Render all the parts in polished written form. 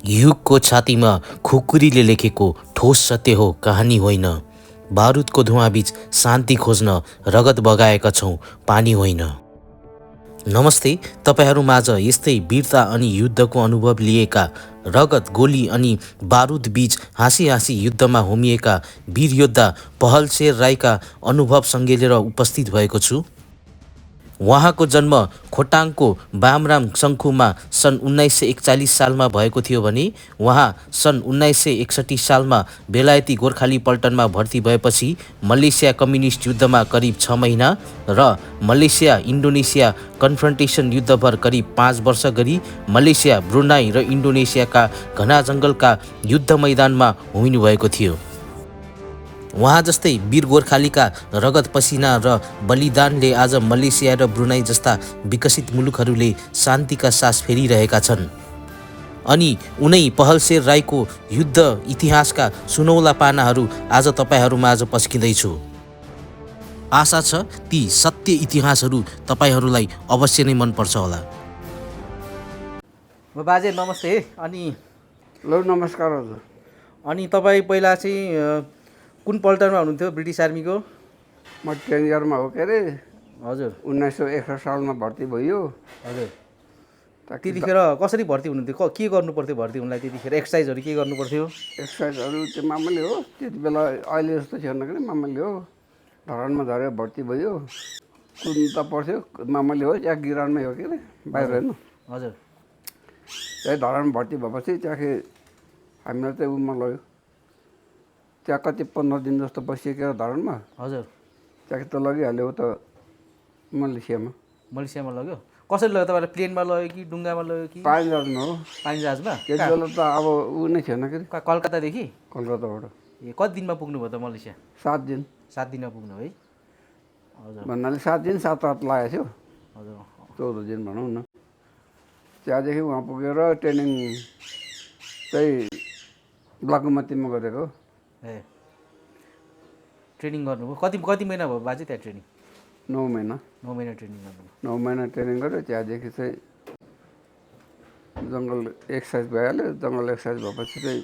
युगको छातीमा खुकुरीले लेखेको ठोस सत्य हो, कहानी होइन। बारुदको धुवाँबीच शान्ति खोज्न रगत बगाएका छौँ, पानी होइन। नमस्ते, तपाईँहरू माझ यस्तै वीरता अनि युद्धको अनुभव लिएका, रगत, गोली अनि बारुद बीच हाँसी हाँसी युद्धमा होमिएका वीर योद्धा पहलशेर राईका अनुभव सँगेलेर उपस्थित भएको छु। उहाँको जन्म खोटाङको बामराम शङ्खुमा सन् 1941 सालमा भएको थियो भने उहाँ सन् 1961 सालमा बेलायती गोर्खाली पल्टनमा भर्ती भएपछि मलेसिया कम्युनिस्ट युद्धमा करिब 6 महिना र मलेसिया इन्डोनेसिया कन्फ्रन्टेसन युद्धभर करिब 5 वर्ष गरी मलेसिया, ब्रुनाई र इन्डोनेसियाका घना जङ्गलका युद्ध मैदानमा होमिनुभएको थियो। उहाँ जस्तै वीर गोर्खालीका रगत, पसिना र बलिदानले आज मलेसिया र ब्रुनाई जस्ता विकसित मुलुकहरूले शान्तिका सास फेरिरहेका छन्। अनि उनै पहलशेर राईको युद्ध इतिहासका सुनौला पानाहरू आज तपाईँहरूमा आज पस्किँदैछु। आशा छ ती सत्य इतिहासहरू तपाईँहरूलाई अवश्य नै मनपर्छ होला। बाजे नमस्ते। अनि नमस्कार हजुर। अनि तपाईँ पहिला चाहिँ कुन पल्टनमा हुनुहुन्थ्यो ब्रिटिस आर्मीको? म 10 इयरमा हो के अरे। हजुर। 1961 सालमा भर्ती भयो। हजुर। त्यतिखेर कसरी भर्ती हुनुहुन्थ्यो? के गर्नु पर्थ्यो भर्ती हुनलाई? त्यतिखेर एक्सर्साइजहरू के गर्नु पर्थ्यो? एक्सर्साइजहरू त्यो मामुली हो, त्यति बेला अहिले जस्तो थिएन कि मामुली हो। धरानमा झरेर भर्ती भयो, कुद्नु त पर्थ्यो, मामुली हो। त्यहाँ गिरानमै हो कि अरे, बाहिर होइन। हजुर। त्यही धरानमा भर्ती भएपछि त्यहाँखेरि हामीलाई चाहिँ उमा लग्यो। त्यहाँ कति 15 दिन जस्तो बसिसकेर धरानमा। हजुर। त्यहाँदेखि त लगिहाल्यो त मलेसियामा। मलेसियामा लग्यो? कसरी लग्यो तपाईँलाई? प्लेनमा लग्यो कि डुङ्गामा लग्यो कि? पानी जहाजमा हो। पानी जहाजमा? त्यति बेला त अब ऊ नै थिएन कि कलकत्तादेखि? कलकत्ताबाट। ए, कति दिनमा पुग्नुभयो त मलेसिया? 7 दिन। 7 दिनमा पुग्नु है? हजुर। भन्नाले 7 दिन 7 रात लागेको थियो। हजुर। 14 दिन भनौँ न। त्यहाँदेखि उहाँ पुगेर ट्रेनिङ चाहिँ बागमतीमा गरेको। ए, ट्रेनिङ गर्नुभयो? कति महिना भयो बाजे त्यहाँ ट्रेनिङ? 9 महिना। 9 महिना ट्रेनिङ गर्नुभयो। 9 महिना ट्रेनिङ गऱ्यो। त्यहाँदेखि चाहिँ जङ्गल एक्सर्साइज भइहाल्यो। जङ्गल एक्सर्साइज भएपछि चाहिँ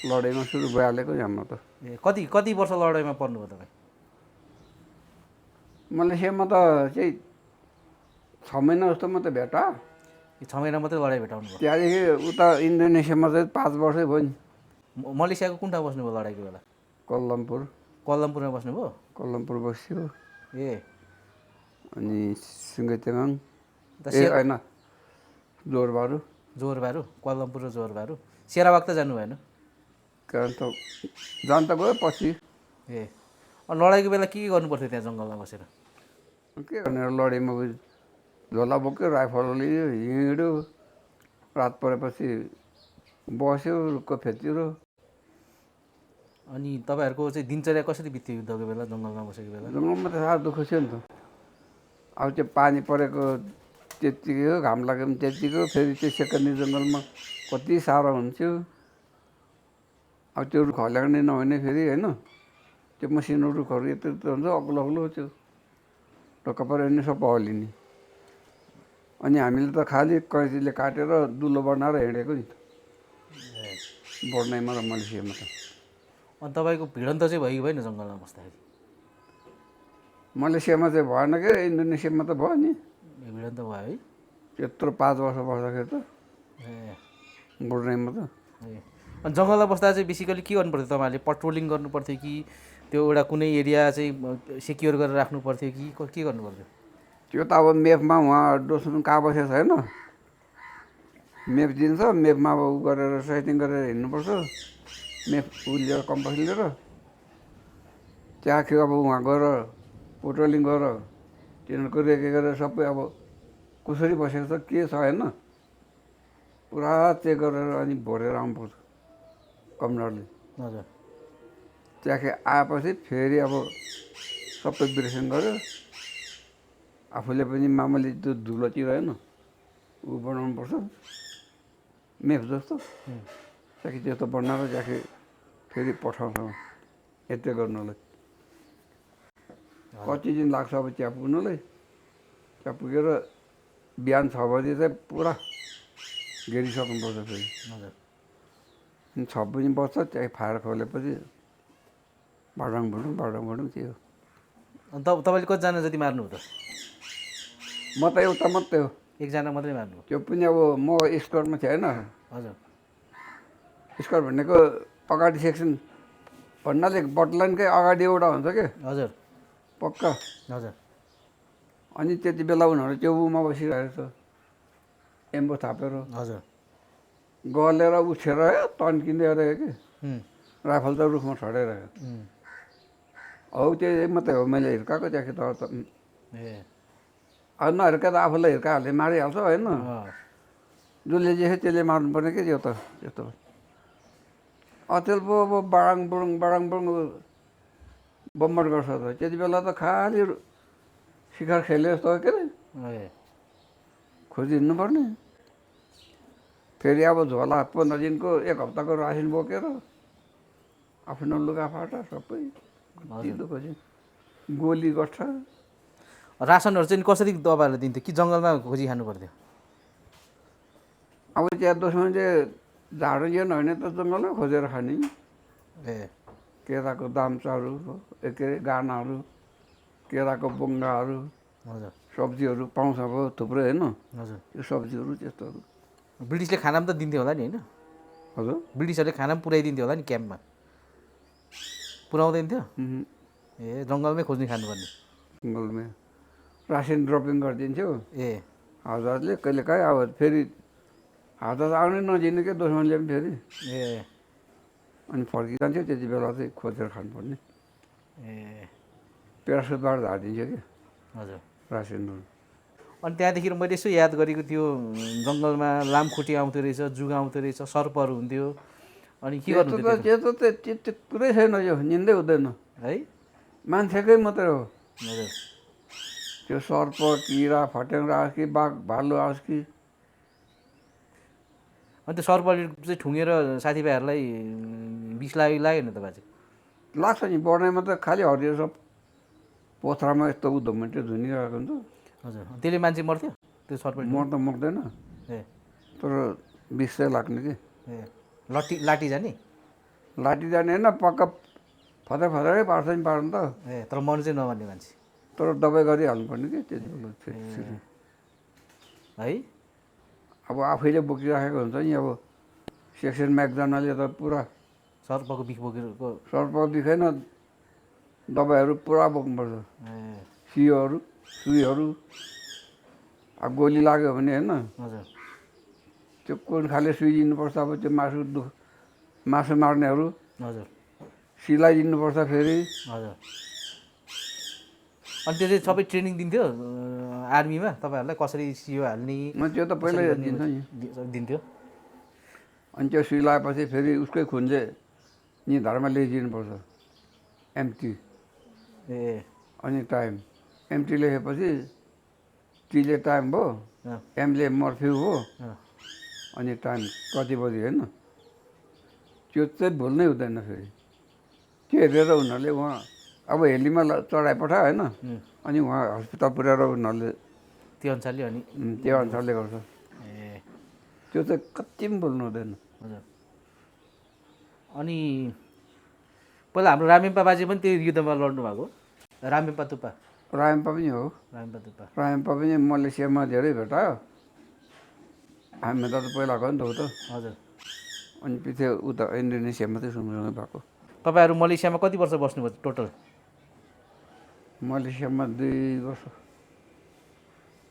लडाइँमा सुरु भइहालेको हाम्रो त। ए, कति वर्ष लडाइँमा पर्नुभयो तपाईँ? मलेसियामा त चाहिँ 6 महिना जस्तो मात्रै भेटा। 6 महिना मात्रै लडाइँ भेटाउनु भयो? त्यहाँदेखि उता इन्डोनेसियामा चाहिँ 5 वर्षै भयो नि। मलेसियाको कुन ठाउँ बस्नुभयो लडाइँको बेला? कोलम्पुर। कोलम्पुरमा बस्नुभयो? कोलम्पुर बस्यो। ए, अनि सिङ्गैतेगाङ होइन जोरबारु। जोरबारु, कोलम्पुर र जोरबारु। सेराबाग त जानु भएन? कारण त जान त गयो पछि। ए, अनि लडाइँको बेला के गर्नु पर्थ्यो त्यहाँ जङ्गलमा बसेर? के भनेर लडाइँमा झोला बोक्यो, राइफल लियो, हिँड्यो। रात परेपछि बस्यो रुखको फेदतिर। अनि तपाईँहरूको चाहिँ दिनचर्या कसरी बित्थ्यो युद्धको बेला, जङ्गलमा बसेको बेला? जङ्गलमा त साह्रो दुःख थियो नि त। अब त्यो पानी परेको त्यत्तिकै हो, घाम लाग्यो भने त्यत्तिकै हो। फेरि त्यो सेकन्डी जङ्गलमा कति साह्रो हुन्थ्यो। अब त्यो रुख हल्याउने नहुने फेरि होइन, त्यो मसिनो रुखहरू यत्रो यत्रो हुन्छ, अग्लो अग्लो त्यो ढोका पऱ्यो भने सबै हल्लिने। अनि हामीले त खालि कैँचीले काटेर दुलो बनाएर हिँडेको नि त ब्रुनाईमा र मलेसियामा त। अनि तपाईँको भिडन्त चाहिँ भयो कि भएन जङ्गलमा बस्दाखेरि? मलेसियामा चाहिँ भएन के, इन्डोनेसियामा त भयो नि। ए, भिडन्त भयो है? त्यत्रो 5 वर्ष बस्दाखेरि त। ए, ब्रुनाईमा त। ए, अनि जङ्गलमा बस्दा चाहिँ बेसिकली के गर्नु पर्थ्यो तपाईँहरूले? पट्रोलिङ गर्नु पर्थ्यो कि त्यो एउटा कुनै एरिया चाहिँ सेक्योर गरेर राख्नु पर्थ्यो कि के गर्नु पर्थ्यो? त्यो त अब मेपमा उहाँ डोस्नु कहाँ बसेको छैन, मेप दिन्छ। मेपमा अब उ गरेर सेटिङ गरेर हिँड्नुपर्छ। मेप उ लिएर कम्पास लिएर त्यहाँ अब उहाँ गएर पेट्रोलिङ गरेर तिनीहरूको रेके गरेर सबै अब कसरी बसेको छ के छ होइन पुरा चेक गरेर अनि भरेर आउनुपर्छ कमान्डरले। हजुर। त्यहाँदेखि आएपछि फेरि अब सबै ब्रिफिङ गर्यो। आफूले पनि मामुली त्यो धुलोतिर होइन ऊ बनाउनुपर्छ मेप जस्तो। त्यहाँदेखि त्यस्तो बनाएर त्यहाँदेखि फेरि पठाउँछ यतै गर्नलाई। कति दिन लाग्छ अब त्यहाँ पुग्नलाई। त्यहाँ पुगेर बिहान 6 बजी चाहिँ पुरा घेरिसक्नुपर्छ फेरि। हजुर। छ पनि बज्छ त्यहाँ फायर खोलेपछि भडङ भडङ त्यो। अनि तपाईँले कतिजना जति मार्नु हो त? म त एउटा मात्रै हो। एकजना मात्रै मार्नु हो? त्यो पनि अब म स्क्वाडमा थिएँ होइन। हजुर। स्क्वाड भनेको अगाडि सेक्सन भन्नाले बटलाइनकै अगाडि एउटा हुन्छ क्या। हजुर। पक्का। हजुर। अनि त्यति बेला उनीहरू टेबुमा बसिरहेको छ एम्बो थापेर। हजुर। गलेर उठेर तन्किँदै रह्यो कि राइफल त रुखमा छडेरह्यो। हौ त्यही मात्रै हो मैले हिर्काएको त्यहाँ त अब नहिर्का त आफूलाई हिर्काहरूले मारिहाल्छ होइन। जसले जे त्यसले मार्नुपर्ने के त्यो त त्यस्तो। अचेल पो अब बाडाङ बुडुङ बम्बर गर्छ त त्यति बेला त खालि शिखर खेले जस्तो के अरे खोजी हिँड्नुपर्ने। फेरि अब झोला 15 दिनको 1 हप्ताको रासिन बोकेर आफ्नो लुगाफाटा सबै खोजी गोली गट्ठा। रासनहरू चाहिँ कसरी तपाईँहरूले दिन्थ्यो कि जङ्गलमा खोजी खानु पर्थ्यो? अब त्यहाँ दोस्रो चाहिँ झाडु लिएन भने त जङ्गलमै खोजेर खाने। केराको दाम्चाहरू के अरे गानाहरू केराको बुङ्गाहरू सब्जीहरू पाउँछ अब थुप्रै होइन। त्यो सब्जीहरू त्यस्तोहरू। ब्रिटिसले खाना पनि त दिन्थ्यो होला नि होइन? हजुर। ब्रिटिसहरूले खाना पनि पुऱ्याइदिन्थ्यो होला नि क्याम्पमा? पुऱ्याउँदैन थियो? ए जङ्गलमै खोज्ने खानुपर्ने? जङ्गलमै रासिन ड्रपिङ गरिदिन्थ्यो। हजारले कहिलेकाहीँ अब फेरि हजार आउनै नदिने क्या दुश्मनले पनि फेरि। अनि फर्किजान्थ्यो त्यति बेला चाहिँ खोजेर खानुपर्ने। प्यारासुटबाट झारिदिन्थ्यो कि हजुर रासिनहरू। अनि त्यहाँदेखि मैले यसो याद गरेको त्यो जङ्गलमा लामखुट्टे आउँथ्यो रहेछ, जुगा आउँथ्यो रहेछ, सर्पहरू हुन्थ्यो। अनि के गर्नु त्यो कुरै छैन यो निन्दै हुँदैन है? मान्छेकै मात्रै हो। हजुर। त्यो सर्प किरा फट्याङ्ग्रा आओस् कि बाघ भालु आओस् कि। अनि त्यो सर्पले चाहिँ ठुँगेर साथीभाइहरूलाई विष लाग्यो नि तपाईँ चाहिँ? लाग्छ नि बढ्नेमा त खालि हरियो सब पोथ्रामा यस्तो उधोमन्टे धुनिरहेको हुन्छ। हजुर। त्यसले मान्छे मर्थ्यो त्यो सर्पले? मर्दैन तर विष चाहिँ लाग्ने कि। लाठी जाने? लाठी जाने होइन पक्का फतरै पार्छ नि पार्नु त। तर मर्नु चाहिँ नमर्ने मान्छे? तर दबाई गरिहाल्नुपर्ने कि त्यति बेला है। अब आफैले बोकिराखेको हुन्छ नि। अब सेक्सनमा एकजनाले त पुरा सर्पको बिख बोकेको? सर्पको बिख होइन दबाईहरू पुरा बोक्नुपर्छ। सुईहरू अब गोली लाग्यो भने होइन त्यो कुन खाले सुई दिनुपर्छ। अब त्यो मासु मार्नेहरू सिलाइदिनुपर्छ फेरि। अनि त्यो चाहिँ सबै ट्रेनिङ दिन्थ्यो आर्मीमा तपाईँहरूलाई कसरी सियो हाल्ने? त्यो त पहिल्यै दिन्थ्यो। अनि त्यो सुई लगाएपछि फेरि उसकै खुन चाहिँ निधारमा ल्याइदिनुपर्छ एम्टी। अनि टाइम एम्टी लेखेपछि टीले टाइम भयो, एमले मर्फ्यू हो, अनि टाइम कति बजी होइन त्यो चाहिँ भुल्नै हुँदैन फेरि। त्यो हेरेर उनीहरूले उहाँ अब हेलीमा चढाइपठायो होइन अनि उहाँ हस्पिटल पुर्याएर उनीहरूले त्यो अनुसारले गर्छ। त्यो चाहिँ कति पनि बोल्नु हुँदैन। हजुर। अनि पहिला हाम्रो रामेम्पा बाजे पनि त्यो युद्धमा लड्नु भएको? रामेम्पा तुप्पा? रामेम्पा पनि हो। रामेम्पा पनि मलेसियामा धेरै भेटायो। हामी त पहिला गयो नि त उता। हजुर। अनि पछि उता इन्डोनेसियामा चाहिँ सँगसँगै भएको। तपाईँहरू मलेसियामा कति वर्ष बस्नुभयो टोटल? मलेसियामा 2 वर्ष।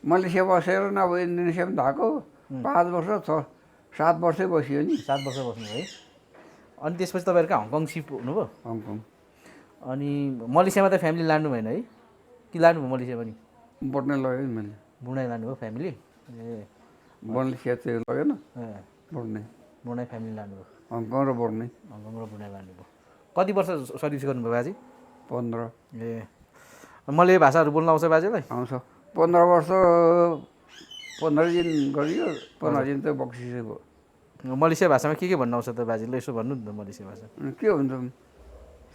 मलेसिया बसेर न अब इन्डोनेसियामा धाएको 5 वर्ष 7 वर्षै बसियो नि। 7 वर्ष बस्नु है। अनि त्यसपछि तपाईँहरू हङकङ सिफ्ट हुनुभयो? हङकङ। अनि मलेसियामा त फ्यामिली लानु भएन है कि लानुभयो मलेसिया पनि? बढ्नै लग्यो नि मैले। बुढाइ लानुभयो फ्यामिली? मलेसिया चाहिँ लगेन बढ्नै फ्यामिली लानुभयो। हङकङ र बढ्नै। हङकङ र बुढाइ लानुभयो। कति वर्ष सर्भिस गर्नुभयो बाजे? 15। मलय भाषाहरू बोल्न आउँछ बाजेलाई? आउँछ। 15 वर्ष 15 दिन गरियो। 15 दिन चाहिँ बक्सिसै भयो। मलेसिया भाषामा के भन्नु आउँछ त बाजेले? यसो भन्नु नि त मलेसिया भाषा। के हुन्छ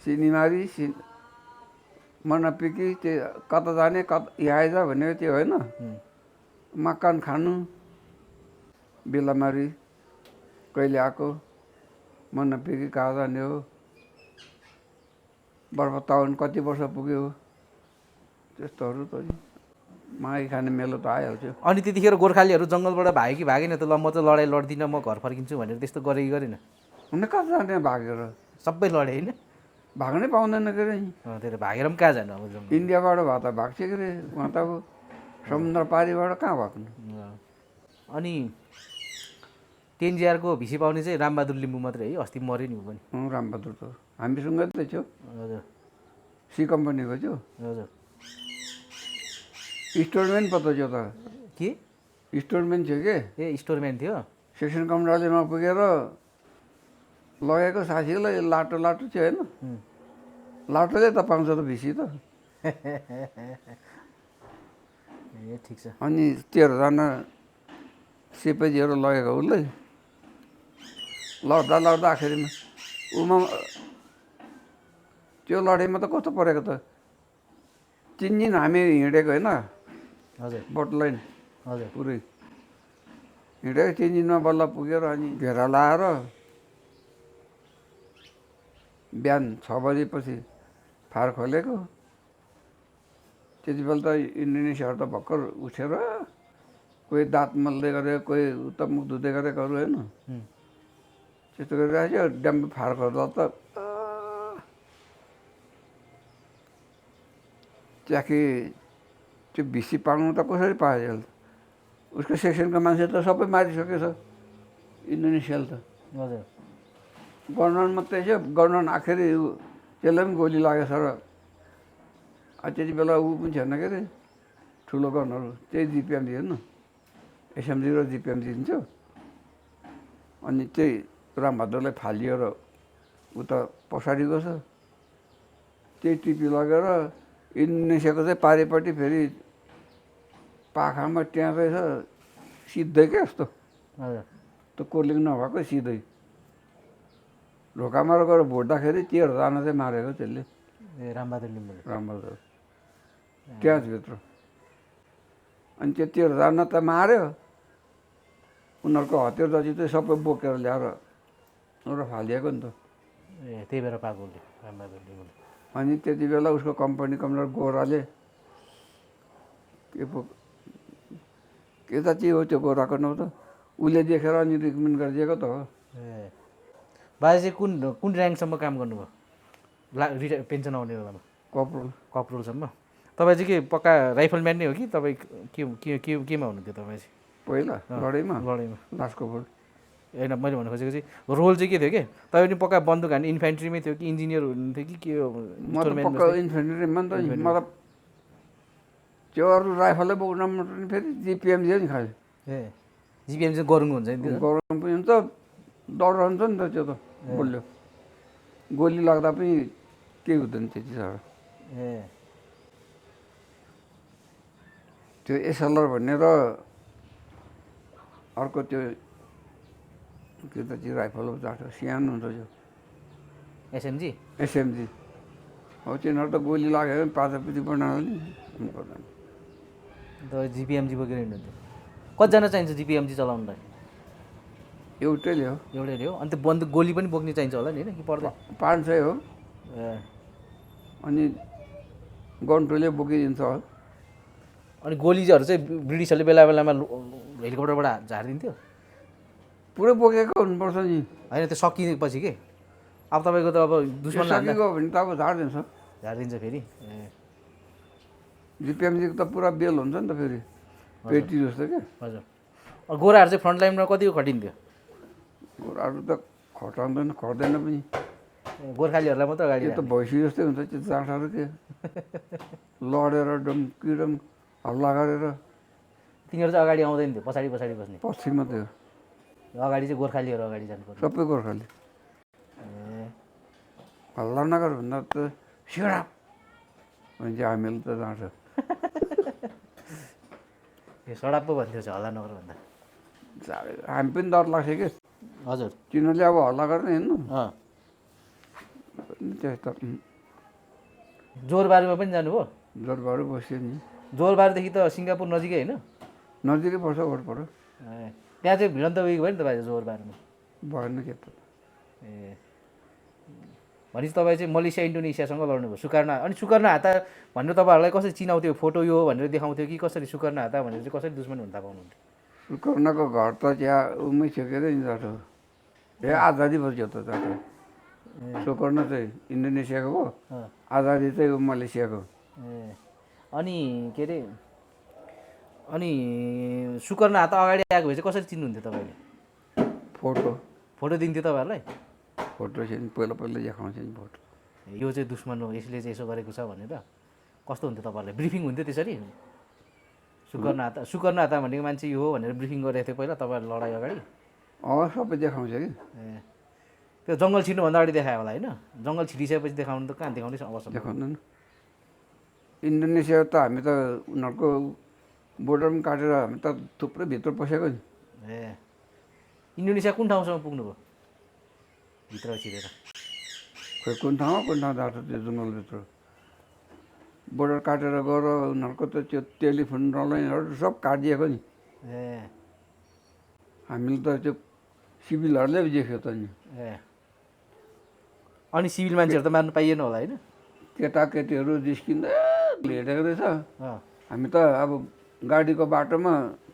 सिनिमारी मनपिकी त्यो कता जाने कता यहाँ आइज भन्ने त्यो होइन। मकान खानु बेलामारी कहिले आएको मनपिकी कहाँ जाने हो बर्फताउन कति वर्ष पुग्यो त्यस्तोहरू त मागी खाने मेलो त आइहाल्थ्यो। अनि त्यतिखेर गोर्खालीहरू जङ्गलबाट भाग्यो कि भागेन त ल म चाहिँ लडाइँ लड्दिनँ म घर फर्किन्छु भनेर त्यस्तो गरे कि गरेन? हुन कहाँ जाने भागेर सबै लडे होइन? भाग्नै पाउँदैन के अरे त्यही त भागेर पनि कहाँ जानु अब जङ्गल। इन्डियाबाट भए त भाग्छ के अरे उहाँ त अब समुद्र पारीबाट कहाँ भाग्नु। अनि टेन्जिआरको भिसी पाउने चाहिँ रामबहादुर लिम्बू मात्रै है? अस्ति मऱ्यो नि ऊ पनि। रामबहादुर त हामीसँगै त थियो हजुर सी कम्पनीको थियो हजुर। स्टोरम्यान पो त थियो त के? स्टोरम्यान थियो के ए स्टोरम्यान थियो? सेक्सन कमान्डरले नपुगेर लगेको साथीलाई लाटो लाटो थियो होइन लाटोले त पाउँछ त भिसी त। ए ठिक छ। अनि 13जना सिपाहीहरू लगेको उसलाई लड्दा लड्दा आखिरमा उमा त्यो लडाइँमा त कस्तो परेको त 3 दिन हामी हिँडेको होइन हजुर बटलाइन हजुर पुरै हिँडेको 3 दिनमा बल्ल पुगेर अनि घेरा लाएर बिहान 6 बजेपछि फार खोलेको। त्यति बेला त इन्डोनेसियाहरू त भर्खर उठेर कोही दाँत मल्दै गरेको कोही उता मुख धुँदै गरेकोहरू होइन त्यस्तो गरिरहेको थियो। ड्याम्प फार खोल्दा त ट्याकी त्यो भिसी पाउनु त कसरी पायो उसको सेक्सनको मान्छे त सबै मारिसकेछ इन्डोनेसियाले त। हजुर गवर्नर मात्रै थियो गवर्नर आखिरी त्यसलाई पनि गोली लागेछ र त्यति बेला ऊ पनि थिएन के अरे ठुलो गवर्नर त्यही जिपिएमजी हेर्नु एसएमजी र जिपिएमजी हुन्थ्यो। अनि त्यही रामबहादुरलाई फालियो र उता पछाडि गएछ त्यही टिपी लगेर इन्डोनेसियाको चाहिँ पारिपट्टि फेरि पाखामा त्यहाँ रहेछ सिधै क्या यस्तो हजुर त्यो कोलिङ नभएको सिधै ढोकामा गएर भोट्दाखेरि 13जना चाहिँ मारेको त्यसले ए रामबहादुर लिम्बूले। रामबहादुर त्यहाँभित्र अनि त्यो 13जना त मार्यो उनीहरूको हतियार जति चाहिँ सबै बोकेर ल्याएर र फालिएको नि त। ए त्यही भएर पाएको उसले रामबहादुर लिम्बूले। अनि त्यति बेला उसको कम्पनी कमान्डर गोराले के त के हो त्यो गोराको नाउँ त उसले देखेर अनि रिकमेन्ड गरिदिएको त हो। ए बाजे चाहिँ कुन कुन ऱ्याङ्कसम्म काम गर्नुभयो पेन्सन आउने बेलामा? कपल कपरोलसम्म। तपाईँ चाहिँ के पक्का राइफलम्यान नै हो कि तपाईँ केमा हुनुहुन्थ्यो तपाईँ चाहिँ? पहिला लडाइँमा लडाइँमा लास्टको भोट होइन मैले भन्नु खोजेको चाहिँ रोल चाहिँ के थियो कि तपाईँ पनि पक्का बन्दुक हान्ने इन्फेन्ट्रीमै थियो कि इन्जिनियर हुनुहुन्थ्यो कि के हो? म त पक्का इन्फेन्ट्रीमा नि त मतलब त्यो अरू राइफलै बोक्न मन फेरि जिपिएमजी नि खालि ए जिपिएम चाहिँ गरुङ हुन्छ नि त्यो? गरम पनि हुन्छ डर रहन्छ नि त त्यो त बोल्यो गोली लाग्दा पनि केही हुँदैन त्यति साह्रो। ए त्यो एसएलआर भन्ने र अर्को त्यो के त त्यो राइफल जाँड सानो हुन्छ त्यो एसएमजी एसएमजी हो तिनीहरू त गोली लाग्यो भने पातापिटी बनायो नि हुनुपर्दैन। तपाईँ जिपिएमजी बोकेर हिँड्नुहुन्थ्यो? कतिजना चाहिन्छ जिपिएमजी चलाउनुलाई? एउटैले हो एउटैले हो? अनि त्यो बन्दुक गोली पनि बोक्ने चाहिन्छ होला नि होइन कि पर्दैन? 500 हो ए अनि गन्टुले बोकिदिन्छ हो। अनि गोलीहरू चाहिँ ब्रिटिसहरूले बेला बेलामा हेलिकप्टरबाट झारिदिन्थ्यो? पुरै बोकेको हुनुपर्छ नि होइन त्यो सकिएपछि के अब तपाईँको त अब दुश्मन सकिएको भने त अब झारिदिन्छ झारिदिन्छ फेरि। ए जिपिएमजीको त पुरा बेल हुन्छ नि त फेरि पेटी जस्तो क्या। हजुर गोराहरू चाहिँ फ्रन्ट लाइनमा कतिको खटिन्थ्यो? गोराहरू त खटाउँदैन खट्दैन पनि गोर्खालीहरूलाई मात्रै अगाडि त्यो त भैँसी जस्तै हुन्छ त्यो जाँडाहरू के लडेर डम्किडम हल्ला गरेर तिनीहरू चाहिँ अगाडि आउँदैन थियो पछाडि पछाडि बस्ने? पछि मात्रै हो अगाडि चाहिँ गोर्खालीहरू अगाडि जानुपर्छ? सबै गोर्खाली ए हल्ला नगर भन्दा त सिडा भने चाहिँ हामीले त जान्छ ए सडा पो भन्थ्यो हल्ला नगर भन्दा? हामी पनि डर लाग्छ कि हजुर तिनीहरूले अब हल्ला गरेर हिँड्नु त्यस्तो जोरबारीमा पनि जानुभयो? जोरबारू बस्यो नि जोरबारीदेखि त सिङ्गापुर नजिकै होइन? नजिकै पर्छ भोट पऱ्यो ए त्यहाँ चाहिँ भिडन्त उयो भयो नि त बाजे जोर बारमा भएन के त ए भनेपछि तपाईँ चाहिँ मलेसिया इन्डोनेसियासँग लड्नुभयो सुकार्ना अनि सुकार्ना हाता भनेर तपाईँहरूलाई कसरी चिनाउँथ्यो फोटो यो हो भनेर देखाउँथ्यो कि कसरी सुकार्ना हाता भनेर चाहिँ कसरी दुश्मन हुन थाहा पाउनुहुन्थ्यो सुकर्णाको घर त त्यहाँ उमै थियो के अरे नि जाटो ए आजादी भयो त जाटो सुकर्ण चाहिँ इन्डोनेसियाको हो अँ। आजादी चाहिँ मलेसियाको ए अनि के अरे अनि सुकर्ना हात अगाडि आएको भए चाहिँ कसरी चिन्नुहुन्थ्यो तपाईँले फोटो फोटो दिन्थ्यो तपाईँहरूलाई फोटो चाहिँ पहिला पहिला देखाउँछ नि फोटो यो चाहिँ दुश्मन हो यसले चाहिँ यसो गरेको छ भनेर कस्तो हुन्थ्यो तपाईँहरूलाई ब्रिफिङ हुन्थ्यो त्यसरी सुकर्ना हाता भनेको मान्छे यो हो भनेर ब्रिफिङ गरेको थियो पहिला तपाईँहरू लडाइँ अगाडि सबै देखाउँछ कि ए त्यो जङ्गल छिर्नुभन्दा अगाडि देखायो होला होइन जङ्गल छिरिसकेपछि देखाउनु त कहाँ देखाउने अवसर देखाउँदैन इन्डोनेसिया त हामी त उनीहरूको बोर्डरमा काटेर हामी त थुप्रै भित्र पसेको नि ए इन्डोनेसिया कुन ठाउँसम्म पुग्नुभयो भित्र छिरेर खोइ कुन ठाउँ जान्छ त्यो जङ्गलभित्र बोर्डर काटेर गएर उनीहरूको त त्यो टेलिफोन लाइनहरू सब काटिदिएको नि ए हामीले त त्यो सिभिलहरूले देख्यो त नि ए अनि सिभिल मान्छेहरू त मार्नु पाइएन होला होइन केटाकेटीहरू जिस्किँदै हिँडेको रहेछ अँ हामी त अब गाडीको बाटोमा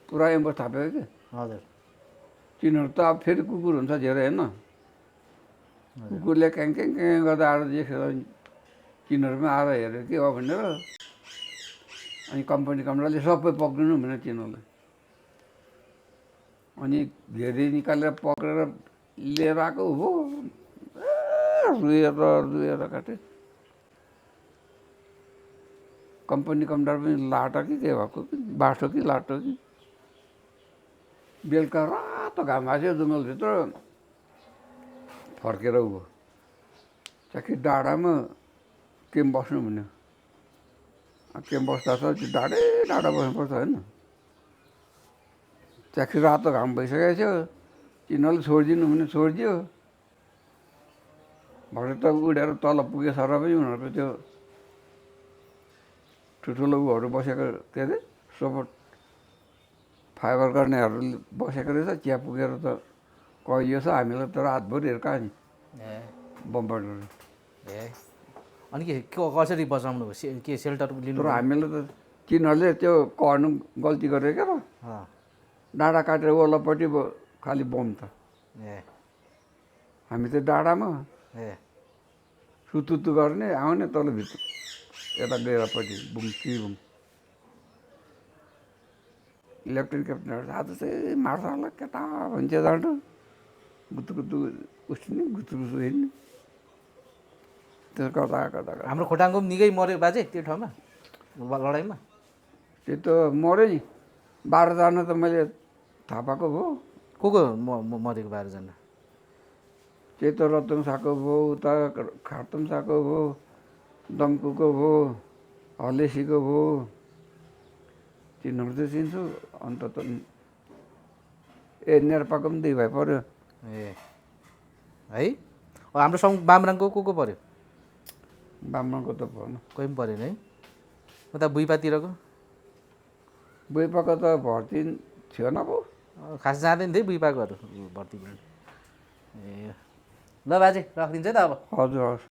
पुरा एम्बो थापेको कि हजुर तिनीहरू त अब फेरि कुकुर हुन्छ धेरै होइन कुकुरले क्याङ क्याङ क्याङ गर्दा आएर देखेर तिनीहरूमा आएर हेऱ्यो के हो भनेर अनि कम्पनीले सबै पक्रिनु भनेर तिनीहरूले अनि धेरै निकालेर पक्रेर लिएर आएको हो रुएर काटे कम्पनी कमान्डर पनि लाटो कि के भएको कि बाटो कि लाटो कि बेलुका रातो घाम आएको जङ्गलभित्र फर्केर उ ट्याक्कै डाँडामा केम बस्नु भन्यो केम बस्दा त त्यो डाँडा बस्नुपर्छ होइन ट्याक्कै रातो घाम भइसकेको थियो तिनीहरूले छोडिदिनु भने छोडिदियो भरे त उडेर तल पुगे सर पनि उनीहरूको त्यो ठुल्ठुलो उहरू बसेको के अरे सपोर्ट फाइबर गर्नेहरू बसेको रहेछ चिया पुगेर त कहियो छ हामीलाई त रातभरि हिर्का नि ए बम्बरहरू ए अनि के कसरी बचाउनु भयो के सेल्टर लिनु तर हामीले त तिनीहरूले त्यो कर्नु गल्ती गरेको क्या त अँ डाँडा काटेर वल्लोपट्टि खालि बम त ए हामी त डाँडामा ए सुतुतु गर्ने आउने तलभित्र यता गएरपट्टि बुङ बुङ लेफ्टेन्ट क्याप्टनहरू आज चाहिँ मार्छ होला केटा भन्छ जाँडो गुतुगुतु उठ्ने गुतुगुतु हेर्ने त्यो कता हाम्रो खोटाङको पनि निकै मऱ्यो बाजे त्यो ठाउँमा लडाइँमा त्यो त मऱ्यो नि 12जना त मैले थाहा पाएको भयो को मरेको 12जना त्यही त रतनसाको भयो उता खार्तमसाको भयो दम्कुको भयो हलेसीको भयो तिनीहरू चाहिँ चिन्छु अन्त त नेर्पाको पनि 2 भाइ पऱ्यो ए है हाम्रो सङ्घ बामराङको को पऱ्यो बामनको त भएन कोही पनि परेन है उता बुइपातिरको बुइपाको त भर्ती थिएन पो खास जाँदैन थिए बुइपाकोहरू भर्ती ए ल बाजे राखिदिन्छ है त अब हजुर हस्